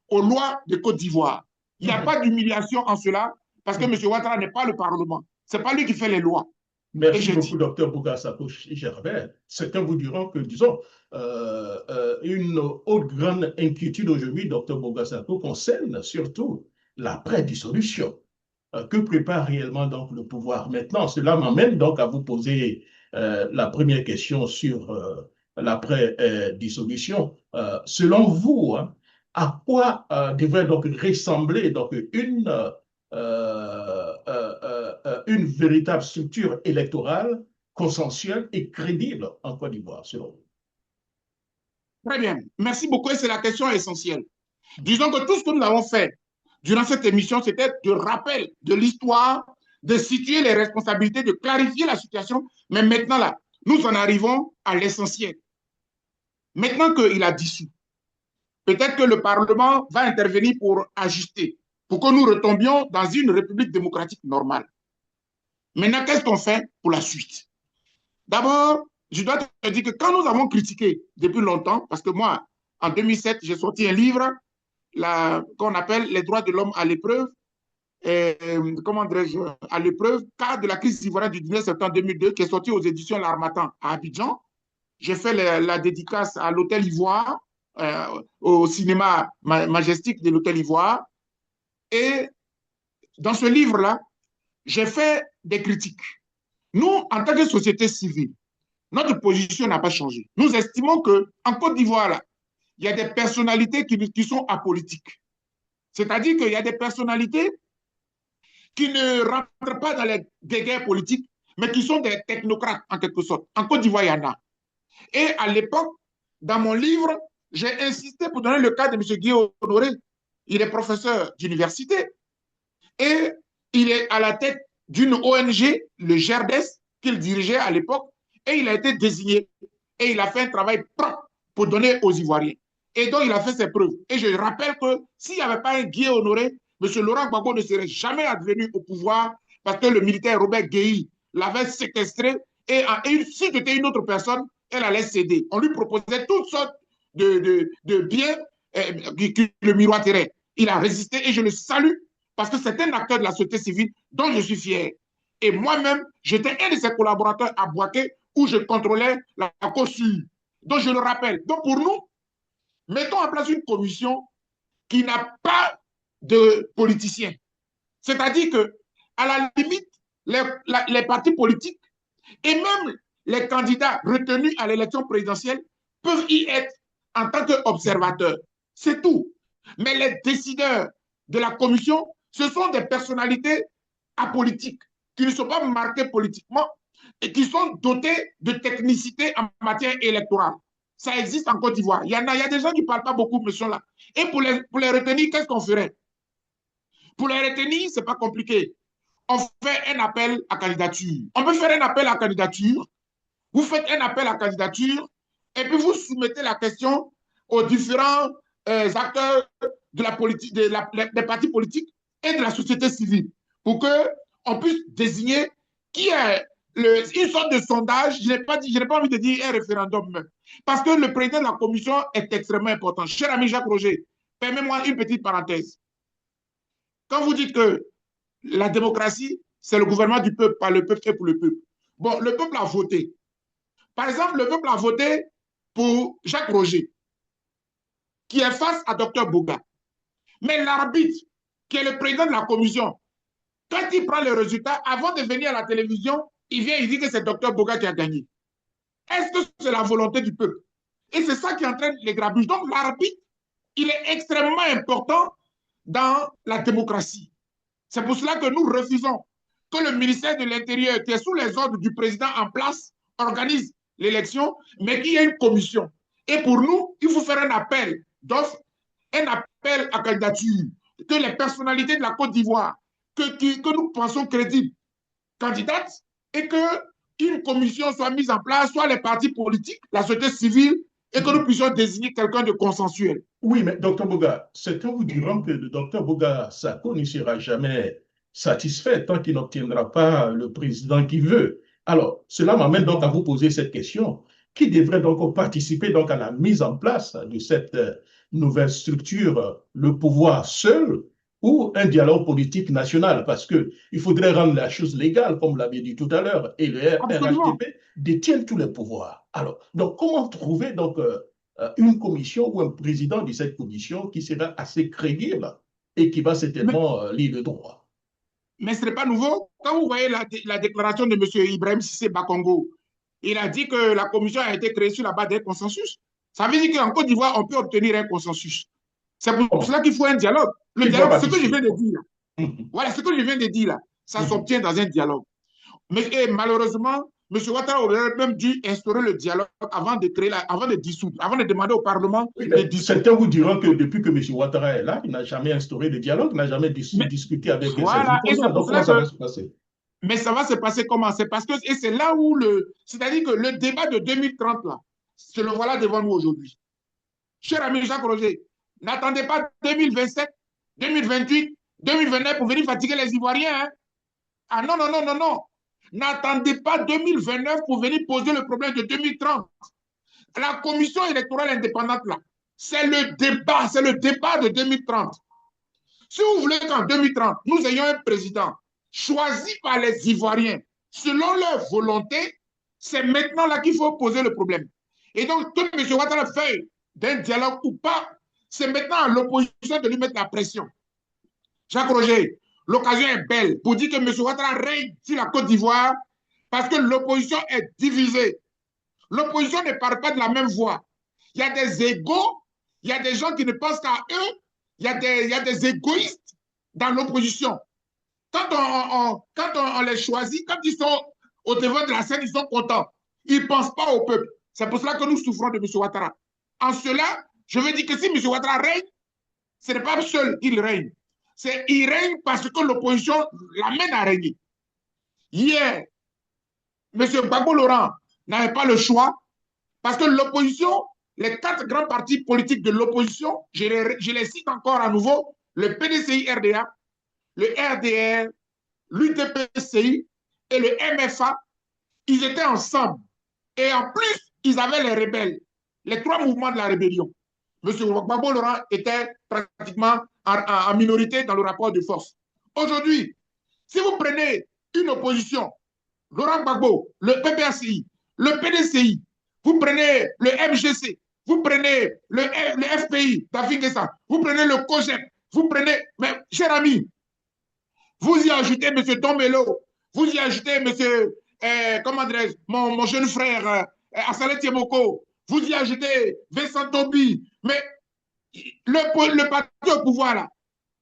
Speaker 2: aux lois de Côte d'Ivoire. Il n'y a pas d'humiliation en cela parce que M. Ouattara n'est pas le Parlement. Ce n'est pas lui qui fait les lois.
Speaker 3: Merci beaucoup, docteur Bouga Sako Gerbert. Certains vous diront que, disons, une autre grande inquiétude aujourd'hui, docteur Bouga Sako, concerne surtout l'après-dissolution. Que prépare réellement donc le pouvoir maintenant? Cela m'amène donc à vous poser la première question sur l'après-dissolution. Selon vous, hein, à quoi devrait donc ressembler donc une véritable structure électorale consensuelle et crédible en Côte d'Ivoire, selon vous?
Speaker 2: Très bien. Merci beaucoup. Et c'est la question essentielle. Disons que tout ce que nous avons fait durant cette émission, c'était de rappel de l'histoire, de situer les responsabilités, de clarifier la situation. Mais maintenant, là, nous en arrivons à l'essentiel. Maintenant qu'il a dissous, peut-être que le Parlement va intervenir pour ajuster, pour que nous retombions dans une république démocratique normale. Maintenant, qu'est-ce qu'on fait pour la suite? D'abord, je dois te dire que quand nous avons critiqué depuis longtemps, parce que moi, en 2007, j'ai sorti un livre qu'on appelle Les droits de l'homme à l'épreuve, comment dirais-je, à l'épreuve, cas de la crise ivoirienne du 19 septembre 2002, qui est sorti aux éditions L'Harmattan à Abidjan. J'ai fait la dédicace à l'Hôtel Ivoire, au cinéma majestique de l'Hôtel Ivoire. Et dans ce livre-là, j'ai fait des critiques. Nous, en tant que société civile, notre position n'a pas changé. Nous estimons qu'en Côte d'Ivoire, là, il y a des personnalités qui sont apolitiques. C'est-à-dire qu'il y a des personnalités qui ne rentrent pas dans des guerres politiques, mais qui sont des technocrates, en quelque sorte. En Côte d'Ivoire, il y en a. Et à l'époque, dans mon livre, j'ai insisté pour donner le cas de M. Guillaume Honoré. Il est professeur d'université et il est à la tête d'une ONG, le GERDES, qu'il dirigeait à l'époque, et il a été désigné. Et il a fait un travail propre pour donner aux Ivoiriens. Et donc, il a fait ses preuves. Et je rappelle que s'il n'y avait pas un Guy Honoré, M. Laurent Gbagbo ne serait jamais advenu au pouvoir parce que le militaire Robert Guéhi l'avait séquestré et si c'était une autre personne, elle allait céder. On lui proposait toutes sortes de biens qui le miroiteraient. Il a résisté et je le salue parce que c'est un acteur de la société civile dont je suis fier. Et moi-même, j'étais un de ses collaborateurs à Boaké où je contrôlais la COSUR. Donc, je le rappelle. Donc, pour nous, mettons en place une commission qui n'a pas de politiciens. C'est-à-dire que, à la limite, les partis politiques et même les candidats retenus à l'élection présidentielle peuvent y être en tant qu'observateurs. C'est tout. Mais les décideurs de la commission, ce sont des personnalités apolitiques qui ne sont pas marquées politiquement et qui sont dotés de technicité en matière électorale. Ça existe en Côte d'Ivoire. Il y a des gens qui ne parlent pas beaucoup, mais sont là. Et pour les retenir, qu'est-ce qu'on ferait? Pour les retenir, ce n'est pas compliqué. On fait un appel à candidature. On peut faire un appel à candidature. Vous faites un appel à candidature et puis vous soumettez la question aux différents acteurs de la politique, des partis politiques et de la société civile pour qu'on puisse désigner qui est une sorte de sondage. Je n'ai pas envie de dire un référendum même. Parce que le président de la commission est extrêmement important. Cher ami Jacques Roger, permets-moi une petite parenthèse. Quand vous dites que la démocratie, c'est le gouvernement du peuple, par le peuple et pour le peuple. Bon, le peuple a voté. Par exemple, le peuple a voté pour Jacques Roger, qui est face à Dr Bouga. Mais l'arbitre, qui est le président de la commission, quand il prend les résultats, avant de venir à la télévision, il vient, il dit que c'est Dr Bouga qui a gagné. Est-ce que c'est la volonté du peuple? Et c'est ça qui entraîne les grabuges. Donc l'arbitre, il est extrêmement important dans la démocratie. C'est pour cela que nous refusons que le ministère de l'Intérieur, qui est sous les ordres du président en place, organise l'élection, mais qu'il y ait une commission. Et pour nous, il faut faire un appel d'offres, un appel à candidature, que les personnalités de la Côte d'Ivoire, que nous pensons crédibles, candidatent, et qu'une commission soit mise en place, soit les partis politiques, la société civile, et que nous puissions désigner quelqu'un de consensuel.
Speaker 3: Oui, mais Dr Bouga, certains vous diront que le Dr Bouga Sako ne sera jamais satisfait tant qu'il n'obtiendra pas le président qu'il veut. Alors, cela m'amène donc à vous poser cette question. Qui devrait donc participer donc à la mise en place de cette nouvelle structure? Le pouvoir seul ou un dialogue politique national, parce qu'il faudrait rendre la chose légale, comme vous l'avez dit tout à l'heure, et le
Speaker 2: Absolument.
Speaker 3: RHDP détient tous les pouvoirs. Alors, donc, comment trouver donc, une commission ou un président de cette commission qui sera assez crédible et qui va
Speaker 2: Mais,
Speaker 3: certainement lire le droit?
Speaker 2: mais ce n'est pas nouveau. Quand vous voyez la déclaration de M. Ibrahim Sissé Bakongo, il a dit que la commission a été créée sur la base d'un consensus. Ça veut dire qu'en Côte d'Ivoire, on peut obtenir un consensus. C'est pour
Speaker 3: Bon,
Speaker 2: cela qu'il faut un dialogue. Le
Speaker 3: il faut
Speaker 2: dialogue, ce que je viens
Speaker 3: participer.
Speaker 2: de dire, voilà, ce que je viens de dire là, ça s'obtient dans un dialogue. Mais malheureusement, M. Ouattara aurait même dû instaurer le dialogue avant de créer, avant de dissoudre, avant de demander au Parlement
Speaker 3: Oui,
Speaker 2: de
Speaker 3: mais
Speaker 2: dissoudre.
Speaker 3: certains vous diront que depuis que M. Ouattara est là, il n'a jamais instauré de dialogue, n'a jamais
Speaker 2: Mais
Speaker 3: discuté avec ses
Speaker 2: voilà, et c'est
Speaker 3: opposants.
Speaker 2: pour
Speaker 3: Donc, comment
Speaker 2: cela
Speaker 3: ça
Speaker 2: que,
Speaker 3: va se passer?
Speaker 2: mais ça va se passer comment? C'est parce que, et c'est là où c'est-à-dire que le débat de 2030 là, se le voilà devant nous aujourd'hui. Cher ami Jacques Roger, n'attendez pas 2027, 2028, 2029 pour venir fatiguer les Ivoiriens. Hein? Ah non, non, non, non, non. N'attendez pas 2029 pour venir poser le problème de 2030. La commission électorale indépendante, là, c'est le débat de 2030. Si vous voulez qu'en 2030, nous ayons un président choisi par les Ivoiriens selon leur volonté, c'est maintenant là qu'il faut poser le problème. Et donc, que M. Ouattara fait d'un dialogue ou pas, c'est maintenant à l'opposition de lui mettre la pression. Jacques Roger, l'occasion est belle pour dire que M. Ouattara règne sur la Côte d'Ivoire parce que l'opposition est divisée. L'opposition ne parle pas de la même voix. Il y a des égos, il y a des gens qui ne pensent qu'à eux, il y a des égoïstes dans l'opposition. Quand on les choisit, quand ils sont au devant de la scène, ils sont contents. Ils ne pensent pas au peuple. C'est pour cela que nous souffrons de M. Ouattara. En cela, je veux dire que si M. Ouattara règne, ce n'est pas seul qu'il règne. Il règne parce que l'opposition l'amène à régner. Hier, M. Gbagbo Laurent n'avait pas le choix parce que l'opposition, les 4 grands partis politiques de l'opposition, je les cite encore à nouveau, le PDCI-RDA, le RDR, l'UDPCI et le MFA, ils étaient ensemble. Et en plus, ils avaient les rebelles, les 3 mouvements de la rébellion. M. Gbagbo Laurent était pratiquement en minorité dans le rapport de force. Aujourd'hui, si vous prenez une opposition, Laurent Gbagbo, le PPACI, le PDCI, vous prenez le MGC, vous prenez le FPI d'Afrique-Guessa, vous prenez le COGEP, vous prenez, mais cher ami, vous y ajoutez M. Tombelo, vous y ajoutez M. Comment dirais-je, mon jeune frère Assalé Tiemoko, vous y ajoutez Vincent Tobi, mais le parti au pouvoir, là,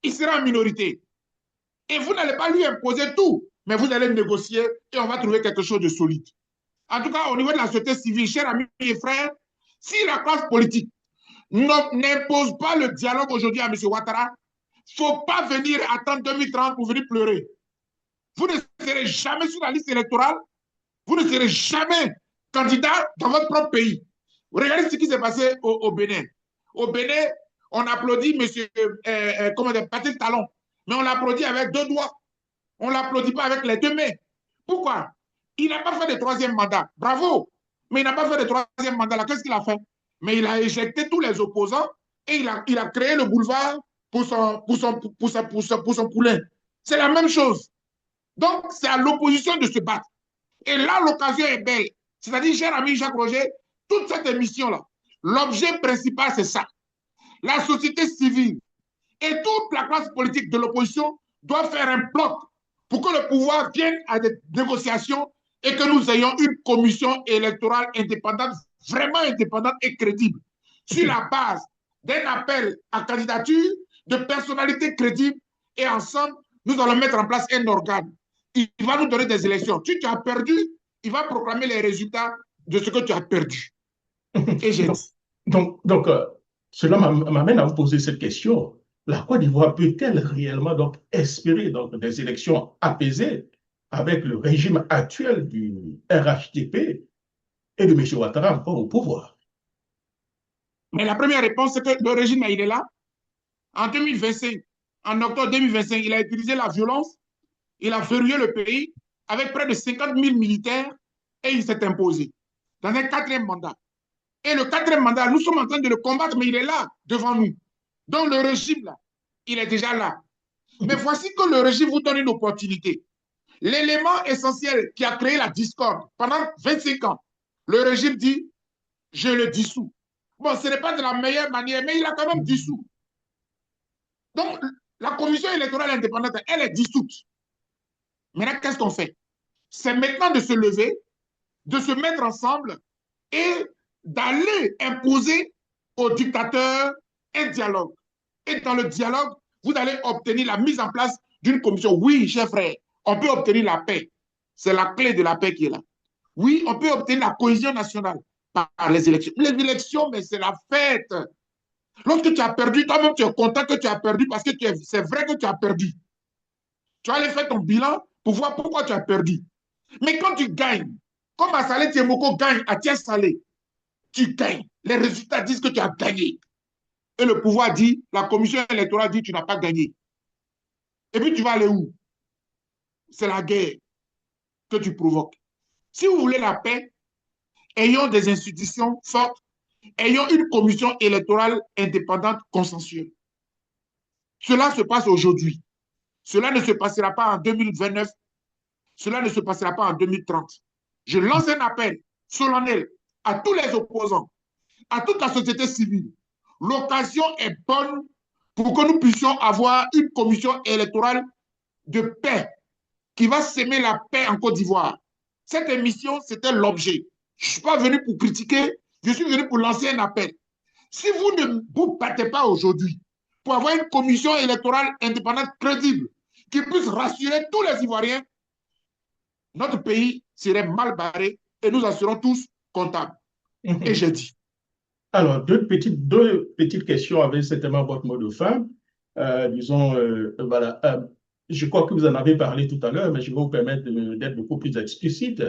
Speaker 2: il sera en minorité. Et vous n'allez pas lui imposer tout, mais vous allez négocier et on va trouver quelque chose de solide. En tout cas, au niveau de la société civile, chers amis et frères, si la classe politique n'impose pas le dialogue aujourd'hui à M. Ouattara, il ne faut pas venir attendre 2030 pour venir pleurer. Vous ne serez jamais sur la liste électorale, vous ne serez jamais candidat dans votre propre pays. Regardez ce qui s'est passé au Bénin. Au Bénin, on applaudit M. Patrick Talon, mais on l'applaudit avec 2 doigts. On ne l'applaudit pas avec les 2 mains. Pourquoi? Il n'a pas fait de 3e mandat. Bravo. Mais il n'a pas fait de 3e mandat. Qu'est-ce qu'il a fait? Mais il a éjecté tous les opposants et il a créé le boulevard pour son poulain. C'est la même chose. Donc, c'est à l'opposition de se battre. Et là, l'occasion est belle. C'est-à-dire, cher ami Jacques Roger, toute cette émission-là, l'objet principal, c'est ça. La société civile et toute la classe politique de l'opposition doit faire un bloc pour que le pouvoir vienne à des négociations et que nous ayons une commission électorale indépendante, vraiment indépendante et crédible, sur la base d'un appel à candidature de personnalités crédibles et ensemble, nous allons mettre en place un organe. Il va nous donner des élections. Tu as perdu, il va proclamer les résultats de ce que tu as perdu. Et j'ai dit.
Speaker 3: Donc cela m'amène à me poser cette question. La Côte d'Ivoire peut-elle réellement donc espérer donc des élections apaisées avec le régime actuel du RHDP et de M. Ouattara encore au pouvoir?
Speaker 2: Mais la première réponse, c'est que le régime, il est là. En 2025, en octobre 2025, il a utilisé la violence, il a verrouillé le pays avec près de 50 000 militaires et il s'est imposé dans un 4e mandat. Et le 4e mandat, nous sommes en train de le combattre, mais il est là, devant nous. Donc le régime, là, il est déjà là. Mais voici que le régime vous donne une opportunité. L'élément essentiel qui a créé la discorde pendant 25 ans, le régime dit, je le dissous. Bon, ce n'est pas de la meilleure manière, mais il a quand même dissous. Donc, la commission électorale indépendante, elle est dissoute. Maintenant, qu'est-ce qu'on fait? C'est maintenant de se lever, de se mettre ensemble et d'aller imposer aux dictateurs un dialogue. Et dans le dialogue, vous allez obtenir la mise en place d'une commission. Oui, chers frères, on peut obtenir la paix. C'est la clé de la paix qui est là. Oui, on peut obtenir la cohésion nationale par les élections. Les élections, mais c'est la fête. Lorsque tu as perdu, toi-même, tu es content que tu as perdu parce que c'est vrai que tu as perdu. Tu vas aller faire ton bilan pour voir pourquoi tu as perdu. Mais quand tu gagnes, comme Assalé Tiemoko gagne à Thiès Salé, tu gagnes. Les résultats disent que tu as gagné. Et le pouvoir dit, la commission électorale dit, tu n'as pas gagné. Et puis tu vas aller où? C'est la guerre que tu provoques. Si vous voulez la paix, ayons des institutions fortes, ayons une commission électorale indépendante consensuelle. Cela se passe aujourd'hui. Cela ne se passera pas en 2029. Cela ne se passera pas en 2030. Je lance un appel solennel à tous les opposants, à toute la société civile. L'occasion est bonne pour que nous puissions avoir une commission électorale de paix qui va s'aimer la paix en Côte d'Ivoire. Cette émission, c'était l'objet. Je ne suis pas venu pour critiquer, je suis venu pour lancer un appel. Si vous ne vous battez pas aujourd'hui pour avoir une commission électorale indépendante crédible qui puisse rassurer tous les Ivoiriens, notre pays serait mal barré et nous en serons tous comptables. Et j'ai dit.
Speaker 3: Alors, deux petites questions avec certainement votre mot de fin. Voilà. Je crois que vous en avez parlé tout à l'heure, mais je vais vous permettre d'être beaucoup plus explicite.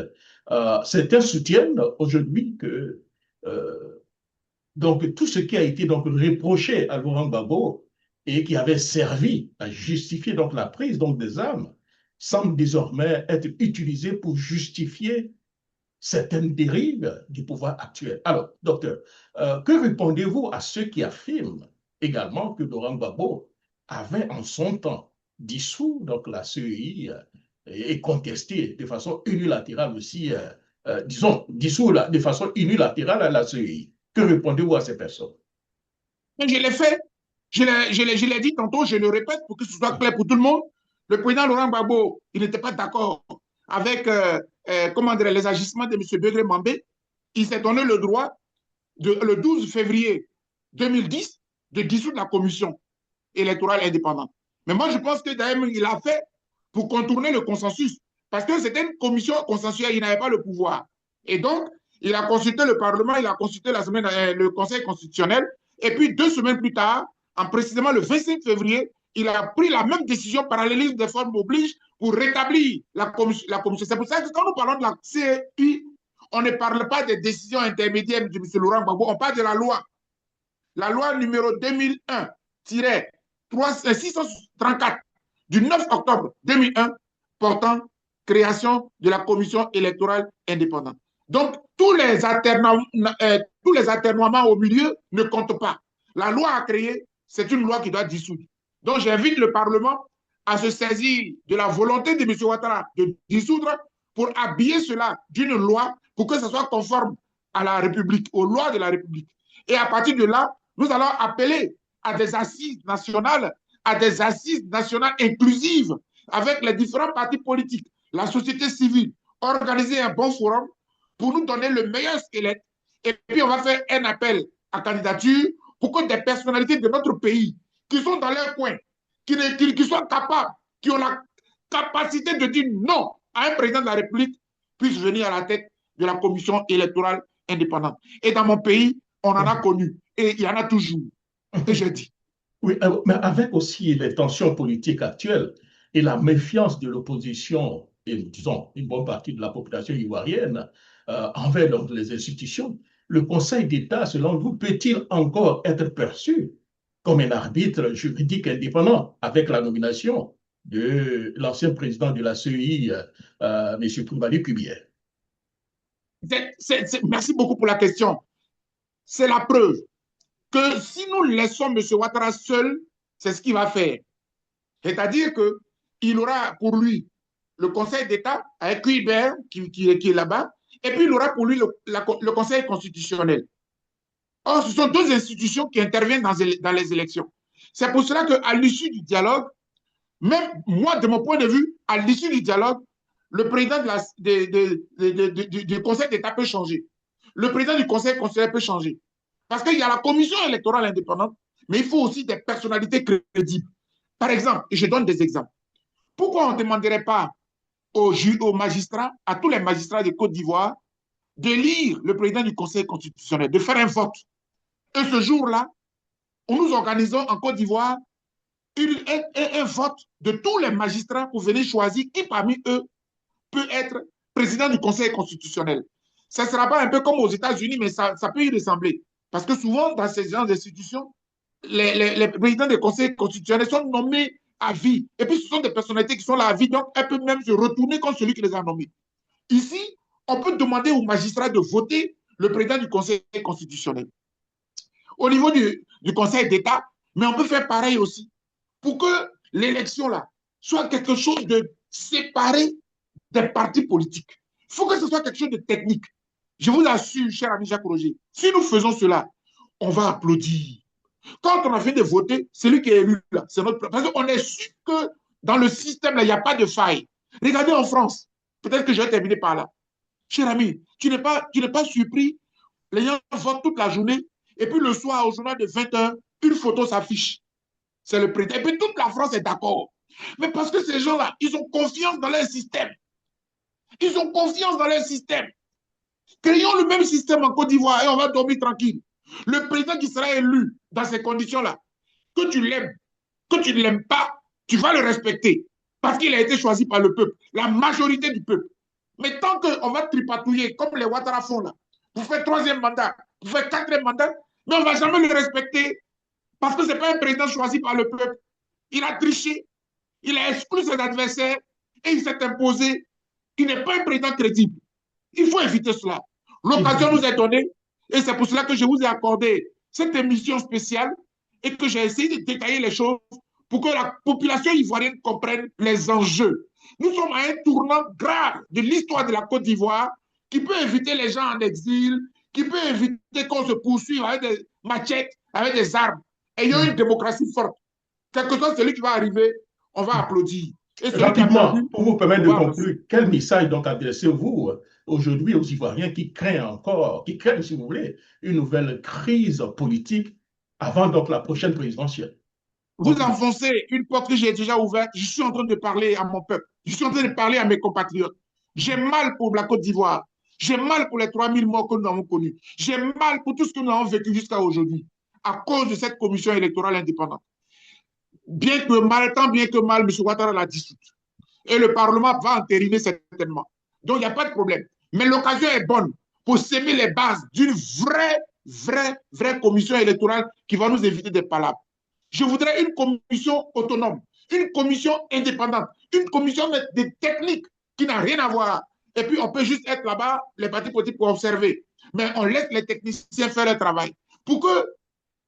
Speaker 3: Certains soutiennent aujourd'hui que donc, tout ce qui a été donc reproché à Laurent Gbagbo et qui avait servi à justifier donc la prise donc des armes semble désormais être utilisé pour justifier certaines dérives du pouvoir actuel. Alors, docteur, que répondez-vous à ceux qui affirment également que Laurent Gbagbo avait en son temps dissous donc la CEI et contesté de façon unilatérale aussi, disons, dissous de façon unilatérale à la CEI? Que répondez-vous à ces personnes?
Speaker 2: Mais je l'ai fait. Je l'ai dit tantôt, je le répète pour que ce soit clair pour tout le monde. Le président Laurent Gbagbo, il n'était pas d'accord avec comment dire, les agissements de M. Begré Mambé. Il s'est donné le droit, le 12 février 2010, de dissoudre la commission électorale indépendante. Mais moi, je pense que d'ailleurs, il a fait pour contourner le consensus. Parce que c'était une commission consensuelle, il n'avait pas le pouvoir. Et donc, il a consulté le Parlement, il a consulté le Conseil constitutionnel. Et puis, 2 semaines plus tard, précisément le 25 février, il a pris la même décision, parallélisme des formes oblige, pour rétablir la commission. C'est pour ça que quand nous parlons de la CEI, on ne parle pas des décisions intermédiaires de M. Laurent Gbagbo, on parle de la loi. La loi numéro 2001-634 du 9 octobre 2001 portant création de la commission électorale indépendante. Donc, tous les atermoiements au milieu ne comptent pas. La loi à créer, c'est une loi qui doit dissoudre. Donc, j'invite le Parlement à se saisir de la volonté de M. Ouattara de dissoudre pour habiller cela d'une loi pour que ce soit conforme à la République, aux lois de la République. Et à partir de là, nous allons appeler à des assises nationales inclusives avec les différents partis politiques, la société civile, organiser un bon forum pour nous donner le meilleur squelette. Et puis, on va faire un appel à candidature pour que des personnalités de notre pays qui sont dans leur coin, qui soient capables, qui ont la capacité de dire non à un président de la République, puissent venir à la tête de la commission électorale indépendante. Et dans mon pays, on en a connu. Et il y en a toujours. Et je dis.
Speaker 3: Oui, mais avec aussi les tensions politiques actuelles et la méfiance de l'opposition et, disons, une bonne partie de la population ivoirienne envers donc, les institutions, le Conseil d'État, selon vous, peut-il encore être perçu comme un arbitre juridique indépendant avec la nomination de l'ancien président de la CEI, M. Koulibaly Kubier?
Speaker 2: Merci beaucoup pour la question. C'est la preuve que si nous laissons M. Ouattara seul, c'est ce qu'il va faire. C'est-à-dire qu'il aura pour lui le Conseil d'État avec Cuibert qui est là-bas, et puis il aura pour lui le Conseil constitutionnel. Or, ce sont deux institutions qui interviennent dans les élections. C'est pour cela qu'à l'issue du dialogue, même moi, de mon point de vue, à l'issue du dialogue, le président du Conseil d'État peut changer. Le président du Conseil constitutionnel peut changer. Parce qu'il y a la commission électorale indépendante, mais il faut aussi des personnalités crédibles. Par exemple, et je donne des exemples. Pourquoi on ne demanderait pas aux magistrats, à tous les magistrats de Côte d'Ivoire, de lire le président du Conseil constitutionnel, de faire un vote. Et ce jour-là, nous organisons en Côte d'Ivoire un vote de tous les magistrats pour venir choisir qui parmi eux peut être président du Conseil constitutionnel. Ça ne sera pas un peu comme aux États-Unis, mais ça peut y ressembler. Parce que souvent, dans ces genres d'institutions, les présidents des conseils constitutionnels sont nommés à vie. Et puis, ce sont des personnalités qui sont là à vie, donc elles peuvent même se retourner contre celui qui les a nommés. Ici, on peut demander aux magistrats de voter le président du Conseil constitutionnel. Au niveau du Conseil d'État, mais on peut faire pareil aussi pour que l'élection là soit quelque chose de séparé des partis politiques. Il faut que ce soit quelque chose de technique. Je vous assure, cher ami Jacques Roger, si nous faisons cela, on va applaudir. Quand on a fini de voter, celui qui est élu là, c'est notre... Parce qu'on est sûr que dans le système là, il n'y a pas de faille. Regardez en France, peut-être que je vais terminer par là. Cher ami, tu n'es pas surpris. Les gens votent toute la journée et puis le soir, au journal de 20h, une photo s'affiche. C'est le président. Et puis toute la France est d'accord. Mais parce que ces gens-là, ils ont confiance dans leur système. Ils ont confiance dans leur système. Créons le même système en Côte d'Ivoire et on va dormir tranquille. Le président qui sera élu dans ces conditions-là, que tu l'aimes, que tu ne l'aimes pas, tu vas le respecter parce qu'il a été choisi par le peuple, la majorité du peuple. Mais tant qu'on va tripatouiller comme les Ouattara font là, pour faire troisième mandat, pour faire quatrième mandat, mais on ne va jamais le respecter parce que ce n'est pas un président choisi par le peuple. Il a triché, il a exclu ses adversaires et il s'est imposé. Il n'est pas un président crédible. Il faut éviter cela. L'occasion nous est donnée et c'est pour cela que je vous ai accordé cette émission spéciale et que j'ai essayé de détailler les choses pour que la population ivoirienne comprenne les enjeux. Nous sommes à un tournant grave de l'histoire de la Côte d'Ivoire qui peut éviter les gens en exil, qui peut éviter qu'on se poursuive avec des machettes, avec des armes. Ayons une démocratie forte. Quel que soit celui qui va arriver, on va applaudir.
Speaker 3: Et rapidement, pour vous permettre de conclure, quel message donc adressez-vous aujourd'hui aux Ivoiriens qui craignent encore, qui craignent, si vous voulez, une nouvelle crise politique avant donc la prochaine présidentielle?
Speaker 2: Vous enfoncez une porte que j'ai déjà ouverte. Je suis en train de parler à mon peuple. Je suis en train de parler à mes compatriotes. J'ai mal pour la Côte d'Ivoire. J'ai mal pour les 3000 morts que nous avons connus. J'ai mal pour tout ce que nous avons vécu jusqu'à aujourd'hui à cause de cette commission électorale indépendante. Bien que mal, tant bien que mal, M. Ouattara l'a dissoute. Et le Parlement va entériner certainement. Donc, il n'y a pas de problème. Mais l'occasion est bonne pour s'aimer les bases d'une vraie commission électorale qui va nous éviter des palabres. Je voudrais une commission autonome, une commission indépendante, une commission de techniques qui n'a rien à voir. Et puis, on peut juste être là-bas, les partis politiques pour observer. Mais on laisse les techniciens faire leur travail. Pour que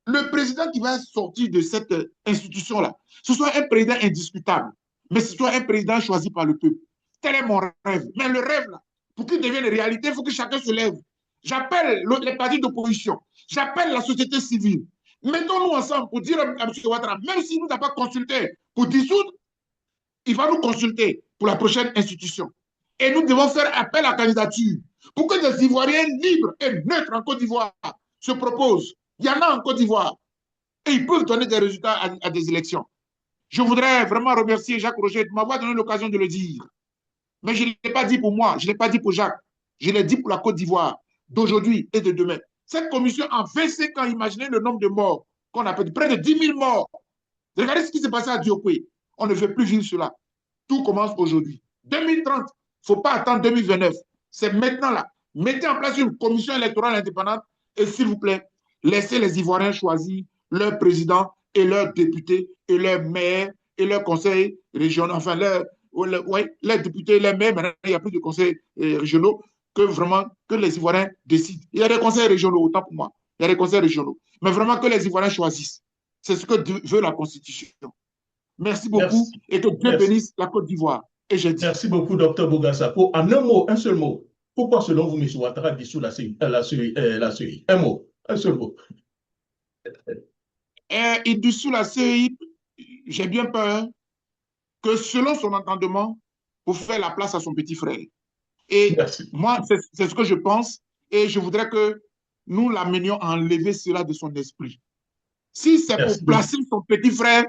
Speaker 2: le président qui va sortir de cette institution-là, ce soit un président indiscutable, mais ce soit un président choisi par le peuple. Tel est mon rêve. Mais le rêve, là, pour qu'il devienne réalité, il faut que chacun se lève. J'appelle les partis d'opposition, j'appelle la société civile. Mettons-nous ensemble pour dire à M. Ouattara, même s'il ne nous a pas consulté pour dissoudre, il va nous consulter pour la prochaine institution. Et nous devons faire appel à la candidature pour que des Ivoiriens libres et neutres en Côte d'Ivoire se proposent. Il y en a en Côte d'Ivoire. Et ils peuvent donner des résultats à des élections. Je voudrais vraiment remercier Jacques Roger de m'avoir donné l'occasion de le dire. Mais je ne l'ai pas dit pour moi, je ne l'ai pas dit pour Jacques. Je l'ai dit pour la Côte d'Ivoire d'aujourd'hui et de demain. Cette commission, en 25 ans, imaginez le nombre de morts qu'on a perdu. Près de 10 000 morts. Regardez ce qui s'est passé à Diokwé. On ne fait plus vivre cela. Tout commence aujourd'hui. 2030, il ne faut pas attendre 2029. C'est maintenant là. Mettez en place une commission électorale indépendante et s'il vous plaît, laissez les Ivoiriens choisir leur président et leurs députés et leurs maires et leurs conseils régionaux, enfin leurs députés et leurs maires. Maintenant, il n'y a plus de conseils régionaux que les Ivoiriens décident. Il y a des conseils régionaux, autant pour moi. Il y a des conseils régionaux. Mais vraiment que les Ivoiriens choisissent. C'est ce que veut la Constitution. Merci beaucoup et que Dieu bénisse la Côte d'Ivoire. Et j'ai dit.
Speaker 3: Merci beaucoup, Dr Boga Sako. En un mot, un seul mot. Pourquoi, selon vous, M. Ouattara dissout la CEI? Un mot, un seul mot.
Speaker 2: Il dissout la CEI, j'ai bien peur que selon son entendement, pour faire la place à son petit frère. Et moi, c'est ce que je pense et je voudrais que nous l'amenions à enlever cela de son esprit. Si c'est pour placer son petit frère,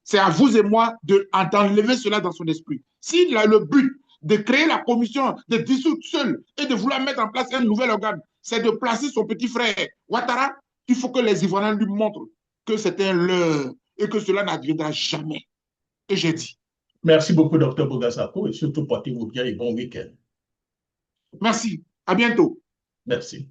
Speaker 2: c'est à vous et moi d'enlever cela dans son esprit. S'il a le but de créer la commission, de dissoudre seul et de vouloir mettre en place un nouvel organe, c'est de placer son petit frère Ouattara, il faut que les Ivoiriens lui montrent que c'est un leurre et que cela n'adviendra jamais. Et j'ai dit.
Speaker 3: Merci beaucoup, Dr Boga Sako, et surtout portez-vous bien et bon week-end.
Speaker 2: Merci. À bientôt.
Speaker 3: Merci.